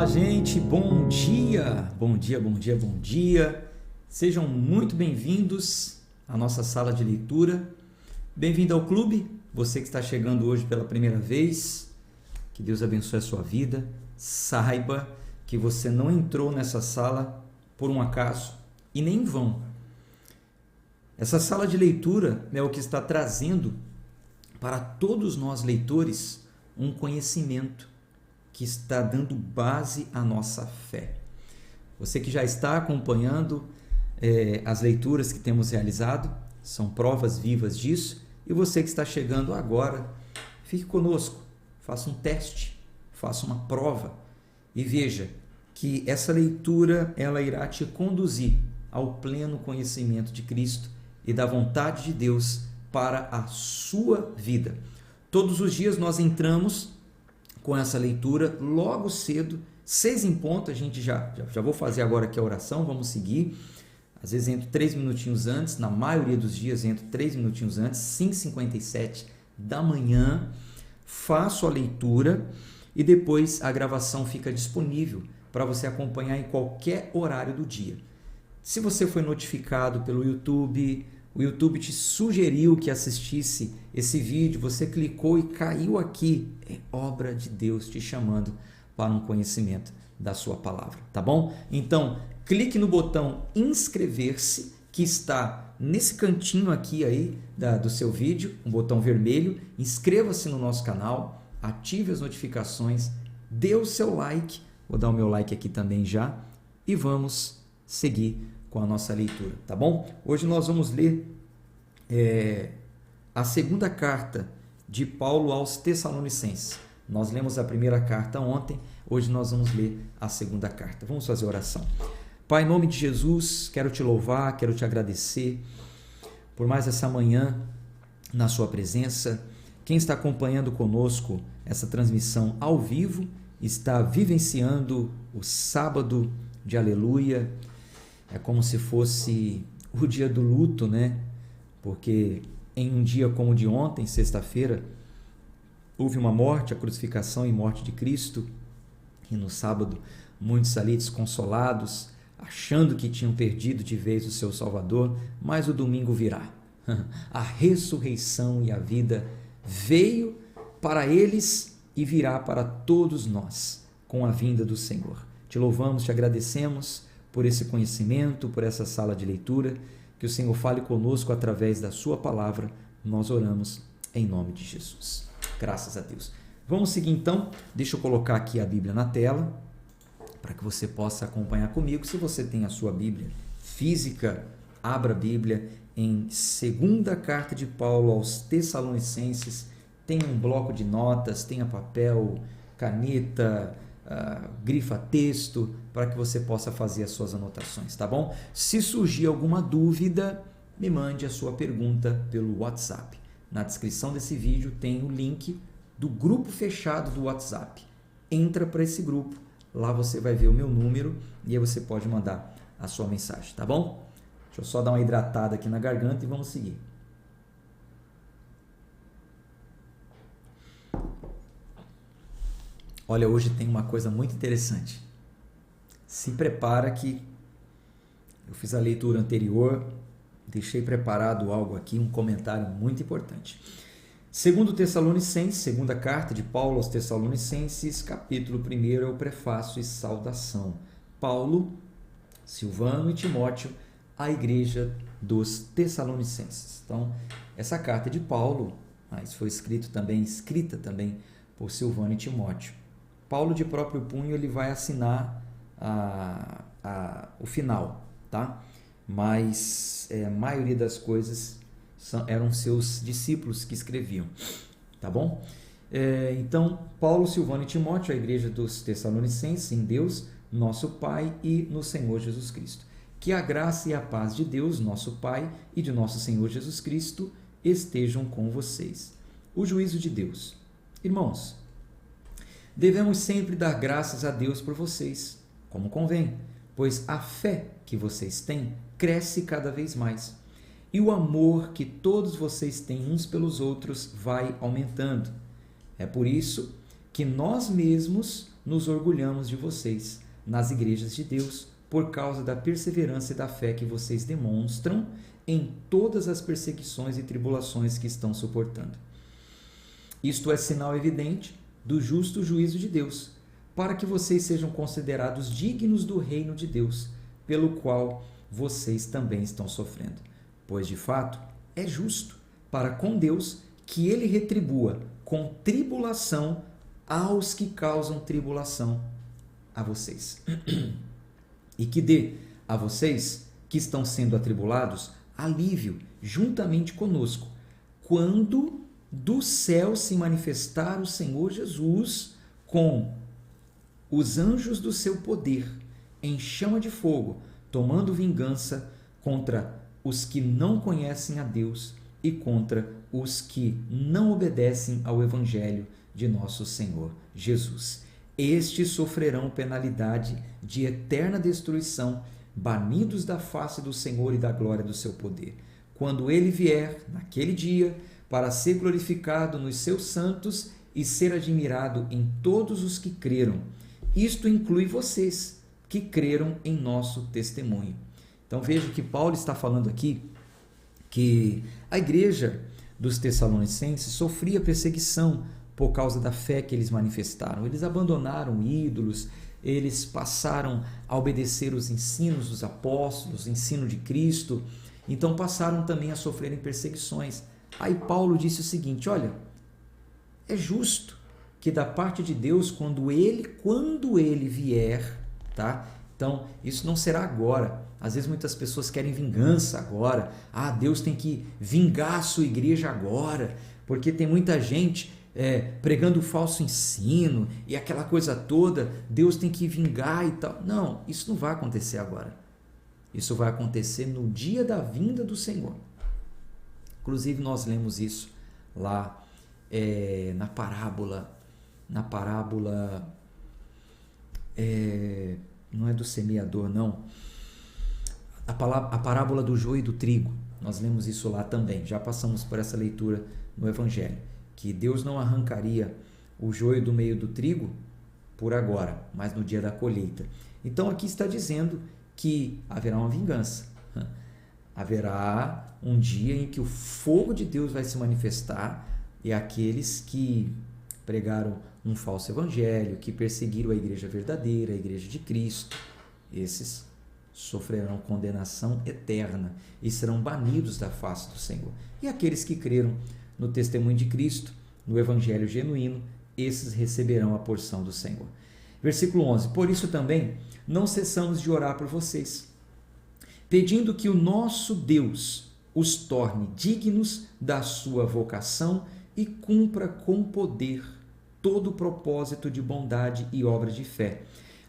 Fala, gente, bom dia, bom dia, bom dia, bom dia. Sejam muito bem-vindos à nossa sala de leitura. Bem-vindo ao clube, você que está chegando hoje pela primeira vez. Que Deus abençoe a sua vida. Saiba que você não entrou nessa sala por um acaso e nem em vão. Essa sala de leitura é o que está trazendo para todos nós leitores um conhecimento que está dando base à nossa fé. Você que já está acompanhando as leituras que temos realizado, são provas vivas disso, e você que está chegando agora, fique conosco, faça um teste, faça uma prova e veja que essa leitura ela irá te conduzir ao pleno conhecimento de Cristo e da vontade de Deus para a sua vida. Todos os dias nós entramos com essa leitura logo cedo, 6 em ponto, a gente já vou fazer agora aqui a oração, vamos seguir. Às vezes entro 3 minutinhos antes, na maioria dos dias entro 3 minutinhos antes, 5h57 da manhã, faço a leitura e depois a gravação fica disponível para você acompanhar em qualquer horário do dia. Se você foi notificado pelo YouTube, o YouTube te sugeriu que assistisse esse vídeo, você clicou e caiu aqui, é obra de Deus te chamando para um conhecimento da sua palavra, tá bom? Então, clique no botão inscrever-se, que está nesse cantinho aqui aí do seu vídeo, um botão vermelho, inscreva-se no nosso canal, ative as notificações, dê o seu like, vou dar o meu like aqui também já, e vamos seguir com a nossa leitura, tá bom? Hoje nós vamos ler a segunda carta de Paulo aos Tessalonicenses. Nós lemos a primeira carta ontem, hoje nós vamos ler a segunda carta. Vamos fazer oração. Pai, em nome de Jesus, quero te louvar, quero te agradecer por mais essa manhã na sua presença. Quem está acompanhando conosco essa transmissão ao vivo, está vivenciando o sábado de aleluia. É como se fosse o dia do luto, né? Porque em um dia como o de ontem, sexta-feira, houve uma morte, a crucificação e morte de Cristo. E no sábado, muitos ali desconsolados, achando que tinham perdido de vez o seu Salvador, mas o domingo virá. A ressurreição e a vida veio para eles e virá para todos nós com a vinda do Senhor. Te louvamos, te agradecemos por esse conhecimento, por essa sala de leitura, que o Senhor fale conosco através da sua palavra, nós oramos em nome de Jesus. Graças a Deus. Vamos seguir então, deixa eu colocar aqui a Bíblia na tela, para que você possa acompanhar comigo. Se você tem a sua Bíblia física, abra a Bíblia em segunda carta de Paulo aos Tessalonicenses, tem um bloco de notas, tenha papel, caneta, grifa texto, para que você possa fazer as suas anotações, tá bom? Se surgir alguma dúvida, me mande a sua pergunta pelo WhatsApp. Na descrição desse vídeo tem o link do grupo fechado do WhatsApp. Entra para esse grupo, lá você vai ver o meu número e aí você pode mandar a sua mensagem, tá bom? Deixa eu só dar uma hidratada aqui na garganta e vamos seguir. Olha, hoje tem uma coisa muito interessante. Se prepara que eu fiz a leitura anterior, deixei preparado algo aqui, um comentário muito importante. Segundo Tessalonicenses, segunda carta de Paulo aos Tessalonicenses, capítulo 1 é o prefácio e saudação. Paulo, Silvano e Timóteo, à igreja dos Tessalonicenses. Então, essa carta de Paulo, mas foi escrita também por Silvano e Timóteo. Paulo, de próprio punho, ele vai assinar o final, tá? Mas a maioria das coisas eram seus discípulos que escreviam, tá bom? Então, Paulo, Silvano e Timóteo, a igreja dos Tessalonicenses, em Deus, nosso Pai e no Senhor Jesus Cristo. Que a graça e a paz de Deus, nosso Pai, e de nosso Senhor Jesus Cristo estejam com vocês. O juízo de Deus. Irmãos, devemos sempre dar graças a Deus por vocês, como convém, pois a fé que vocês têm cresce cada vez mais, e o amor que todos vocês têm uns pelos outros vai aumentando. É por isso que nós mesmos nos orgulhamos de vocês nas igrejas de Deus por causa da perseverança e da fé que vocês demonstram em todas as perseguições e tribulações que estão suportando. Isto é sinal evidente do justo juízo de Deus, para que vocês sejam considerados dignos do reino de Deus, pelo qual vocês também estão sofrendo. Pois, de fato, é justo para com Deus que ele retribua com tribulação aos que causam tribulação a vocês. E que dê a vocês que estão sendo atribulados alívio juntamente conosco, quando do céu se manifestar o Senhor Jesus com os anjos do seu poder em chama de fogo, tomando vingança contra os que não conhecem a Deus e contra os que não obedecem ao Evangelho de nosso Senhor Jesus. Estes sofrerão penalidade de eterna destruição, banidos da face do Senhor e da glória do seu poder. Quando ele vier, naquele dia, para ser glorificado nos seus santos e ser admirado em todos os que creram. Isto inclui vocês, que creram em nosso testemunho. Então veja que Paulo está falando aqui que a igreja dos Tessalonicenses sofria perseguição por causa da fé que eles manifestaram. Eles abandonaram ídolos, eles passaram a obedecer os ensinos dos apóstolos, o ensino de Cristo, então passaram também a sofrerem perseguições. Aí Paulo disse o seguinte: olha, é justo que da parte de Deus, quando ele vier, tá? Então, isso não será agora. Às vezes muitas pessoas querem vingança agora. Ah, Deus tem que vingar a sua igreja agora, porque tem muita gente pregando falso ensino e aquela coisa toda, Deus tem que vingar e tal. Não, isso não vai acontecer agora. Isso vai acontecer no dia da vinda do Senhor. Inclusive nós lemos isso lá na parábola, não é do semeador, não. A parábola do joio e do trigo. Nós lemos isso lá também. Já passamos por essa leitura no Evangelho. Que Deus não arrancaria o joio do meio do trigo por agora, mas no dia da colheita. Então aqui está dizendo que haverá uma vingança. Haverá um dia em que o fogo de Deus vai se manifestar e aqueles que pregaram um falso evangelho, que perseguiram a igreja verdadeira, a igreja de Cristo, esses sofrerão condenação eterna e serão banidos da face do Senhor. E aqueles que creram no testemunho de Cristo, no evangelho genuíno, esses receberão a porção do Senhor. Versículo 11. Por isso também não cessamos de orar por vocês, pedindo que o nosso Deus os torne dignos da sua vocação e cumpra com poder todo o propósito de bondade e obra de fé,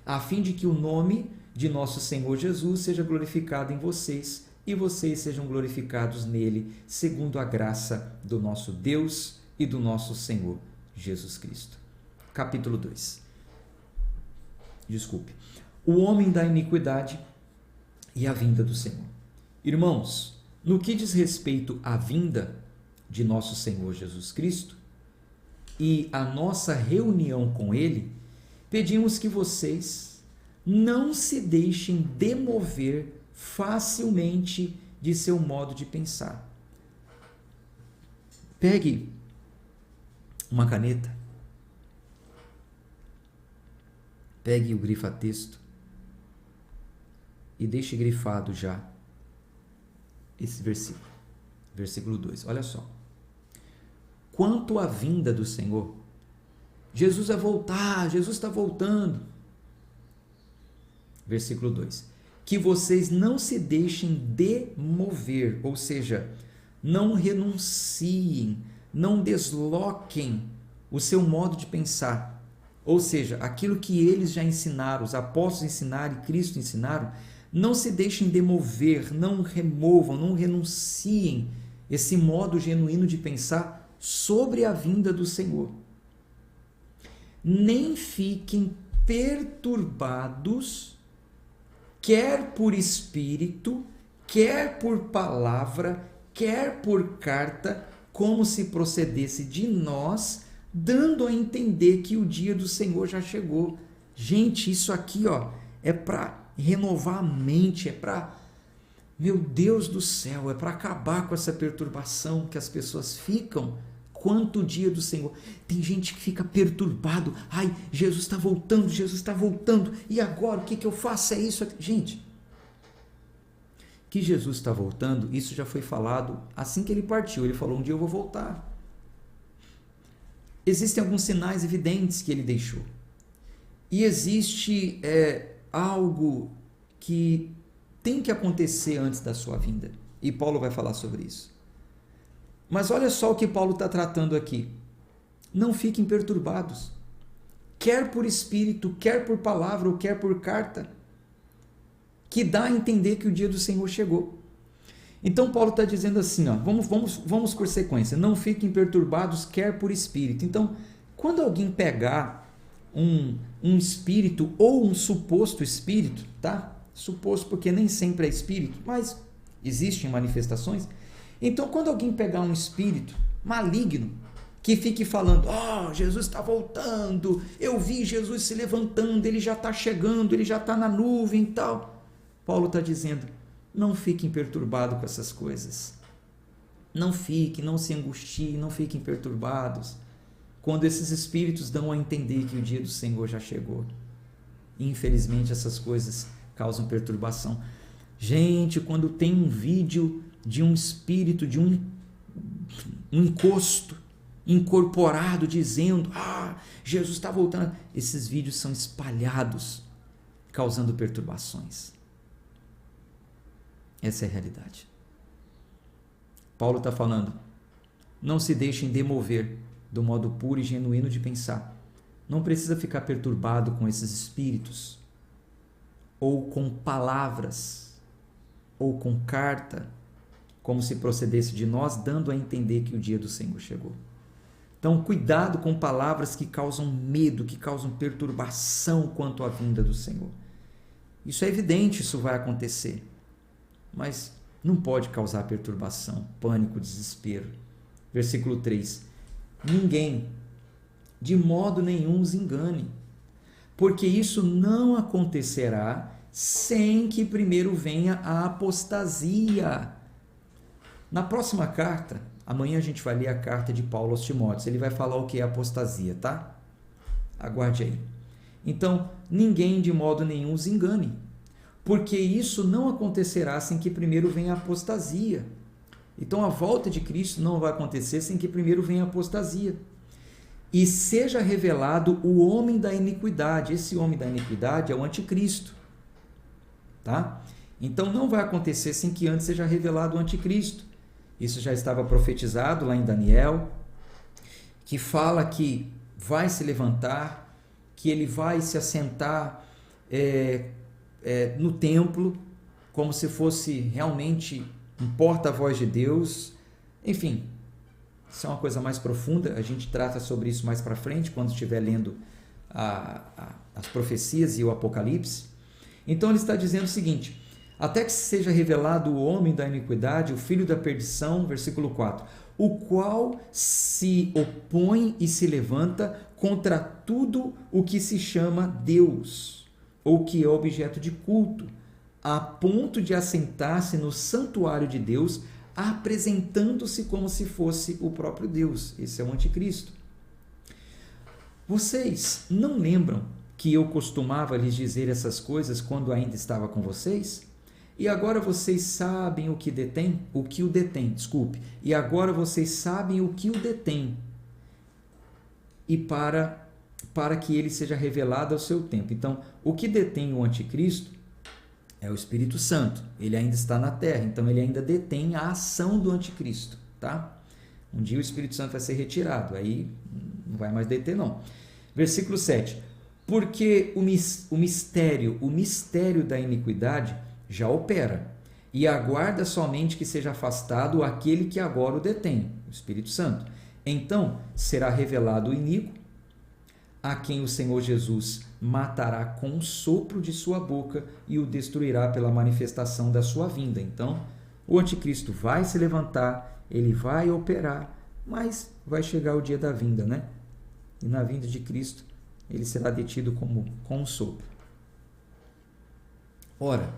a fim de que o nome de nosso Senhor Jesus seja glorificado em vocês e vocês sejam glorificados nele, segundo a graça do nosso Deus e do nosso Senhor Jesus Cristo. Capítulo 2. O homem da iniquidade e a vinda do Senhor. Irmãos, no que diz respeito à vinda de nosso Senhor Jesus Cristo e a nossa reunião com ele, pedimos que vocês não se deixem demover facilmente de seu modo de pensar. Pegue uma caneta, pegue o grifa-texto e deixe grifado já esse versículo, versículo 2. Olha só. Quanto à vinda do Senhor, Jesus vai voltar, Jesus está voltando. Versículo 2. Que vocês não se deixem demover, ou seja, não renunciem, não desloquem o seu modo de pensar. Ou seja, aquilo que eles já ensinaram, os apóstolos ensinaram e Cristo ensinaram, não se deixem demover, não removam, não renunciem esse modo genuíno de pensar sobre a vinda do Senhor. Nem fiquem perturbados, quer por espírito, quer por palavra, quer por carta, como se procedesse de nós, dando a entender que o dia do Senhor já chegou. Gente, isso aqui, é para renovar a mente, é para, meu Deus do céu, é para acabar com essa perturbação que as pessoas ficam quanto o dia do Senhor. Tem gente que fica perturbado. Ai, Jesus está voltando. E agora, o que eu faço? É isso aqui. Gente, que Jesus está voltando, isso já foi falado assim que ele partiu. Ele falou, um dia eu vou voltar. Existem alguns sinais evidentes que ele deixou. E existe algo que tem que acontecer antes da sua vinda. E Paulo vai falar sobre isso. Mas olha só o que Paulo está tratando aqui. Não fiquem perturbados. Quer por espírito, quer por palavra ou quer por carta, que dá a entender que o dia do Senhor chegou. Então Paulo está dizendo assim, vamos por sequência. Não fiquem perturbados, quer por espírito. Então, quando alguém pegar um espírito ou um suposto espírito, tá? Suposto porque nem sempre é espírito, mas existem manifestações. Então, quando alguém pegar um espírito maligno, que fique falando, Jesus está voltando, eu vi Jesus se levantando, ele já está chegando, ele já está na nuvem e tal. Paulo está dizendo, não fiquem perturbados com essas coisas. Não se angustiem, não fiquem perturbados. Quando esses espíritos dão a entender que o dia do Senhor já chegou. Infelizmente, essas coisas causam perturbação. Gente, quando tem um vídeo de um espírito, de um encosto incorporado dizendo, Jesus está voltando, esses vídeos são espalhados, causando perturbações. Essa é a realidade. Paulo está falando, não se deixem demover do modo puro e genuíno de pensar. Não precisa ficar perturbado com esses espíritos, ou com palavras, ou com carta, como se procedesse de nós, dando a entender que o dia do Senhor chegou. Então, cuidado com palavras que causam medo, que causam perturbação quanto à vinda do Senhor. Isso é evidente, isso vai acontecer, mas não pode causar perturbação, pânico, desespero. Versículo 3. Ninguém, de modo nenhum, os engane, porque isso não acontecerá sem que primeiro venha a apostasia. Na próxima carta, amanhã a gente vai ler a carta de Paulo aos Timóteos. Ele vai falar o que é apostasia, tá? Aguarde aí. Então, ninguém de modo nenhum os engane, porque isso não acontecerá sem que primeiro venha a apostasia. Então, a volta de Cristo não vai acontecer sem que primeiro venha a apostasia. E seja revelado o homem da iniquidade. Esse homem da iniquidade é o anticristo. Tá? Então, não vai acontecer sem que antes seja revelado o anticristo. Isso já estava profetizado lá em Daniel, que fala que vai se levantar, que ele vai se assentar no templo, como se fosse realmente um porta-voz de Deus. Enfim, isso é uma coisa mais profunda, a gente trata sobre isso mais para frente, quando estiver lendo as profecias e o Apocalipse. Então ele está dizendo o seguinte, até que seja revelado o homem da iniquidade, o filho da perdição, versículo 4, o qual se opõe e se levanta contra tudo o que se chama Deus, ou que é objeto de culto, a ponto de assentar-se no santuário de Deus, apresentando-se como se fosse o próprio Deus. Esse é o anticristo. Vocês não lembram que eu costumava lhes dizer essas coisas quando ainda estava com vocês? E agora vocês sabem o que o detém, e agora vocês sabem o que o detém, e para que ele seja revelado ao seu tempo. Então, o que detém o anticristo é o Espírito Santo, ele ainda está na terra, então ele ainda detém a ação do anticristo, tá? Um dia o Espírito Santo vai ser retirado, aí não vai mais deter não. Versículo 7, porque o mistério da iniquidade já opera, e aguarda somente que seja afastado aquele que agora o detém, o Espírito Santo. Então será revelado o iníquo, a quem o Senhor Jesus matará com o sopro de sua boca e o destruirá pela manifestação da sua vinda. Então, o anticristo vai se levantar, ele vai operar, mas vai chegar o dia da vinda, né? E na vinda de Cristo, ele será detido com um sopro. Ora,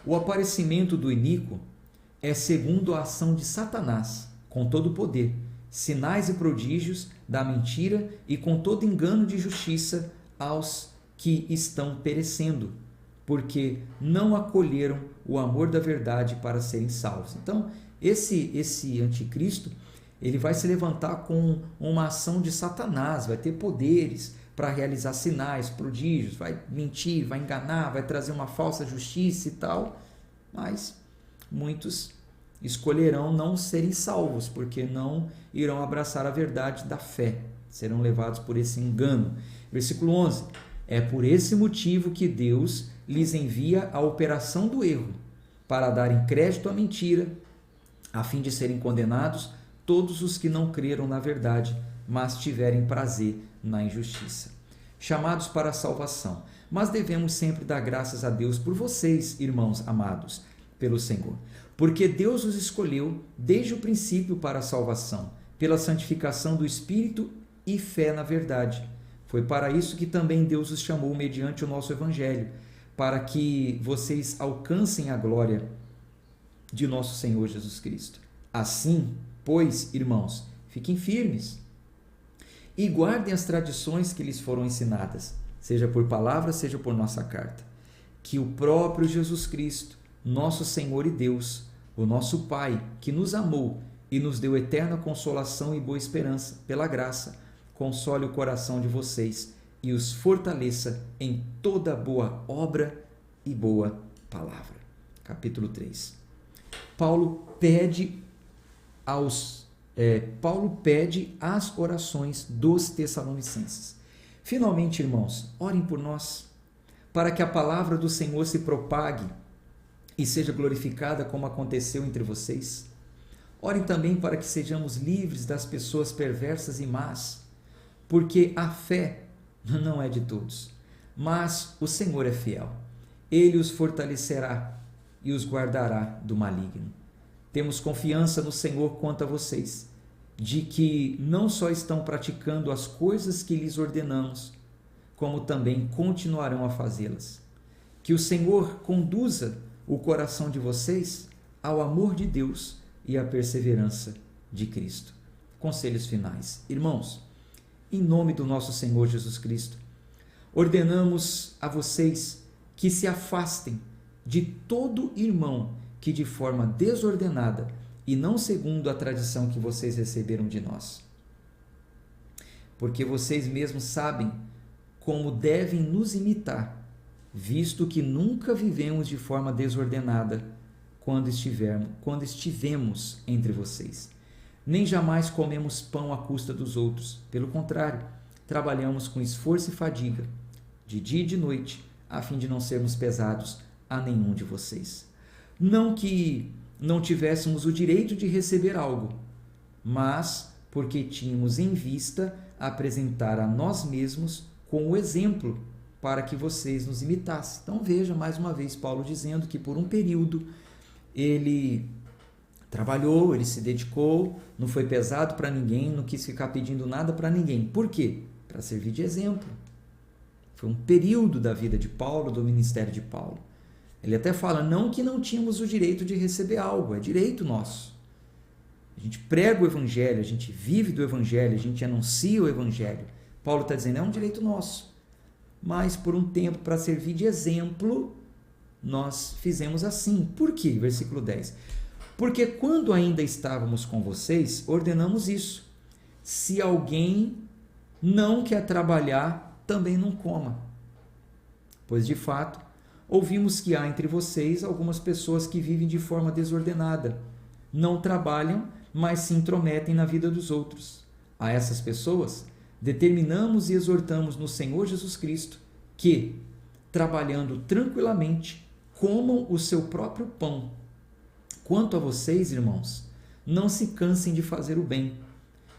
o aparecimento do iníquo é segundo a ação de Satanás, com todo o poder, sinais e prodígios da mentira e com todo engano de justiça aos que estão perecendo, porque não acolheram o amor da verdade para serem salvos. Então, esse anticristo, ele vai se levantar com uma ação de Satanás, vai ter poderes para realizar sinais, prodígios, vai mentir, vai enganar, vai trazer uma falsa justiça e tal, mas muitos escolherão não serem salvos, porque não irão abraçar a verdade da fé, serão levados por esse engano. Versículo 11, é por esse motivo que Deus lhes envia a operação do erro, para darem crédito à mentira, a fim de serem condenados todos os que não creram na verdade, mas tiverem prazer na injustiça. Chamados para a salvação, mas devemos sempre dar graças a Deus por vocês, irmãos amados, pelo Senhor, porque Deus os escolheu desde o princípio para a salvação, pela santificação do Espírito e fé na verdade. Foi para isso que também Deus os chamou mediante o nosso Evangelho, para que vocês alcancem a glória de nosso Senhor Jesus Cristo. Assim, pois, irmãos, fiquem firmes e guardem as tradições que lhes foram ensinadas, seja por palavra, seja por nossa carta. Que o próprio Jesus Cristo, nosso Senhor e Deus, o nosso Pai, que nos amou e nos deu eterna consolação e boa esperança, pela graça, console o coração de vocês e os fortaleça em toda boa obra e boa palavra. Capítulo 3. Paulo pede as orações dos Tessalonicenses. Finalmente, irmãos, orem por nós, para que a palavra do Senhor se propague e seja glorificada como aconteceu entre vocês. Orem também para que sejamos livres das pessoas perversas e más, porque a fé não é de todos, mas o Senhor é fiel. Ele os fortalecerá e os guardará do maligno. Temos confiança no Senhor quanto a vocês, de que não só estão praticando as coisas que lhes ordenamos, como também continuarão a fazê-las. Que o Senhor conduza o coração de vocês ao amor de Deus e à perseverança de Cristo. Conselhos finais. Irmãos, em nome do nosso Senhor Jesus Cristo, ordenamos a vocês que se afastem de todo irmão que de forma desordenada e não segundo a tradição que vocês receberam de nós. Porque vocês mesmos sabem como devem nos imitar, visto que nunca vivemos de forma desordenada quando estivemos entre vocês. Nem jamais comemos pão à custa dos outros. Pelo contrário, trabalhamos com esforço e fadiga, de dia e de noite, a fim de não sermos pesados a nenhum de vocês. Não que não tivéssemos o direito de receber algo, mas porque tínhamos em vista apresentar a nós mesmos com o exemplo para que vocês nos imitassem. Então veja mais uma vez Paulo dizendo que por um período ele trabalhou, ele se dedicou, não foi pesado para ninguém, não quis ficar pedindo nada para ninguém. Por quê? Para servir de exemplo. Foi um período da vida de Paulo, do ministério de Paulo. Ele até fala, não que não tínhamos o direito de receber algo, é direito nosso. A gente prega o Evangelho, a gente vive do Evangelho, a gente anuncia o Evangelho. Paulo está dizendo, é um direito nosso. Mas por um tempo, para servir de exemplo, nós fizemos assim. Por quê? Versículo 10. Porque quando ainda estávamos com vocês, ordenamos isso. Se alguém não quer trabalhar, também não coma. Pois de fato, ouvimos que há entre vocês algumas pessoas que vivem de forma desordenada, não trabalham, mas se intrometem na vida dos outros. A essas pessoas, determinamos e exortamos no Senhor Jesus Cristo que, trabalhando tranquilamente, comam o seu próprio pão. Quanto a vocês, irmãos, não se cansem de fazer o bem.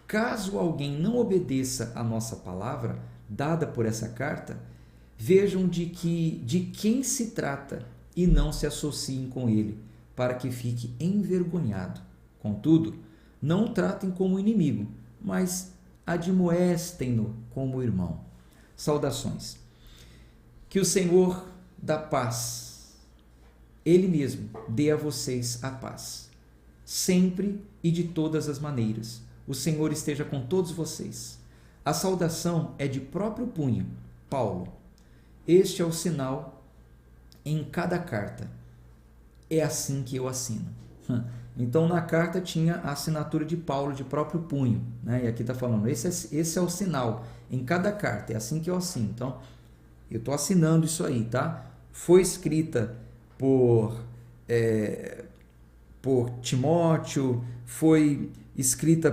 Caso alguém não obedeça à nossa palavra, dada por essa carta, vejam de quem se trata e não se associem com ele, para que fique envergonhado. Contudo, não o tratem como inimigo, mas admoestem-no como irmão. saudações. Que o Senhor da paz, Ele mesmo, dê a vocês a paz, sempre e de todas as maneiras. O Senhor esteja com todos vocês. A saudação é de próprio punho, Paulo. Este é o sinal em cada carta. É assim que eu assino. Então, na carta tinha a assinatura de Paulo de próprio punho, né? E aqui está falando, esse é o sinal em cada carta, é assim que eu assino. Então, eu estou assinando isso aí, tá? Foi escrita por Timóteo, foi escrita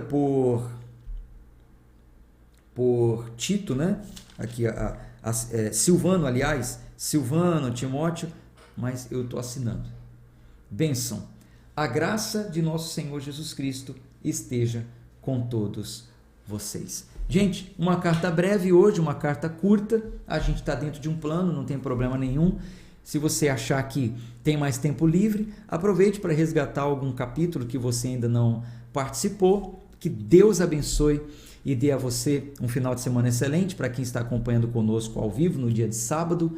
por Tito, né? Aqui, Silvano, aliás, Silvano, Timóteo, mas eu estou assinando. Bênção. A graça de nosso Senhor Jesus Cristo esteja com todos vocês. Gente, uma carta breve hoje, uma carta curta, a gente está dentro de um plano, não tem problema nenhum. Se você achar que tem mais tempo livre, aproveite para resgatar algum capítulo que você ainda não participou. Que Deus abençoe e dê a você um final de semana excelente. Para quem está acompanhando conosco ao vivo no dia de sábado,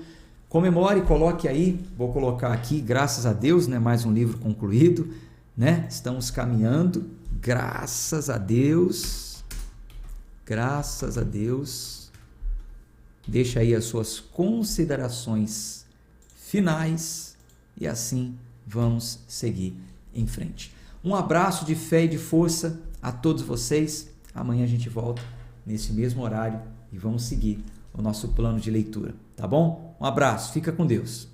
comemore, coloque aí, vou colocar aqui, graças a Deus, né, mais um livro concluído, né? Estamos caminhando, graças a Deus, graças a Deus. Deixa aí as suas considerações finais e assim vamos seguir em frente. Um abraço de fé e de força a todos vocês. Amanhã a gente volta nesse mesmo horário e vamos seguir o nosso plano de leitura, tá bom? Um abraço, fica com Deus.